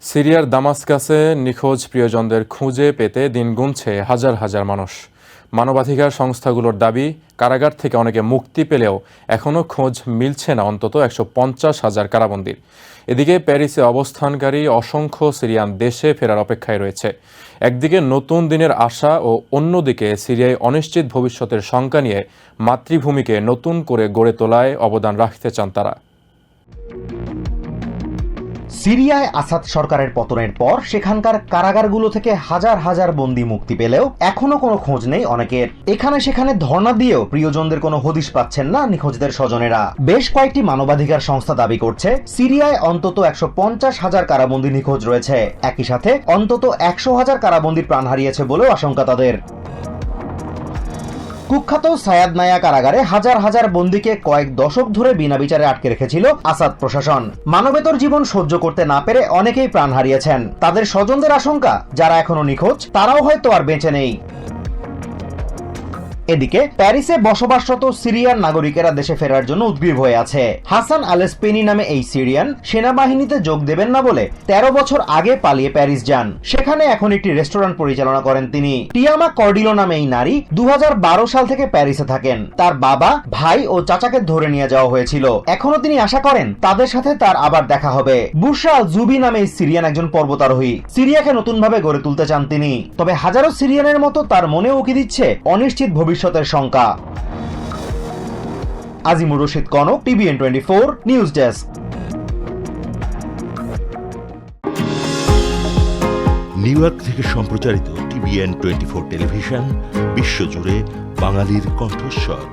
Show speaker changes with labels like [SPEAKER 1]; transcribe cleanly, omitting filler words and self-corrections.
[SPEAKER 1] সিরিয়ার দামাস্কাসে নিখোঁজ প্রিয়জনদের খুঁজে পেতে দিন গুনছে হাজার হাজার মানুষ। মানবাধিকার সংস্থাগুলোর দাবি, কারাগার থেকে অনেকে মুক্তি পেলেও এখনও খোঁজ মিলছে না অন্তত 150,000 কারাবন্দীর। এদিকে প্যারিসে অবস্থানকারী অসংখ্য সিরিয়ান দেশে ফেরার অপেক্ষায় রয়েছে। একদিকে নতুন দিনের আশা ও অন্যদিকে সিরিয়ায় অনিশ্চিত ভবিষ্যতের শঙ্কা নিয়ে মাতৃভূমিকে নতুন করে গড়ে তোলায় অবদান রাখতে চান তারা।
[SPEAKER 2] সিরিয়ায় আসাদ সরকারের পতনের পর সেখানকার কারাগারগুলো থেকে হাজার হাজার বন্দী মুক্তি পেলেও এখনো কোনো খোঁজ নেই অনেকের। এখানে সেখানে ধর্ণা দিয়েও প্রিয়জনদের কোনো হদিশ পাচ্ছেন না নিখোঁজদের স্বজনেরা। বেশ কয়েকটি মানবাধিকার সংস্থা দাবি করছে সিরিয়ায় অন্তত 150,000 কারাবন্দী নিখোঁজ রয়েছে। একই সাথে অন্তত 100,000 কারাবন্দী প্রাণ হারিয়েছে বলেও আশঙ্কা তাদের। কুখ্যাত সায়াদনায়া কারাগারে হাজার হাজার বন্দীকে কয়েক দশক ধরে বিনা বিচারে আটকে রেখেছিল আসাদ প্রশাসন। মানবেতর জীবন সহ্য করতে না পেরে অনেকেই প্রাণ হারিয়েছেন। তাদের স্বজনদের আশঙ্কা, যারা এখনো নিখোঁজ তারাও হয়তো আর বেঁচে নেই। এদিকে প্যারিসে বসবাসরত সিরিয়ান নাগরিকেরা দেশে ফেরার জন্য উদ্গ্রীব হয়ে আছে। হাসান আলেসপেনি নামে এই সিরিয়ান সেনাবাহিনীতে যোগ দেবেন না বলে 13 বছর আগে পালিয়ে প্যারিস যান। সেখানে এখন একটি রেস্টুরেন্ট পরিচালনা করেন তিনি। টিয়ামা কর্ডিলো নামে এই নারী 2012 সাল থেকে প্যারিসে থাকেন। তার বাবা, ভাই ও চাচাকে ধরে নিয়ে যাওয়া হয়েছিল। এখনো তিনি আশা করেন তাদের সাথে তার আবার দেখা হবে। বুশরা আল জুবি নামে এই সিরিয়ান একজন পর্বতারোহী। সিরিয়াকে নতুনভাবে গড়ে তুলতে চান তিনি। তবে হাজারো সিরিয়ানের মতো তার মনে উকি দিচ্ছে অনিশ্চিত ভবিষ্যতের শঙ্কা। Azimur Rashid Kanak, TVN 24 news desk.
[SPEAKER 3] New York থেকে সম্প্রচারিত TVN 24 টেলিভিশন বিশ্বজুড়ে বাঙালির কণ্ঠস্বর।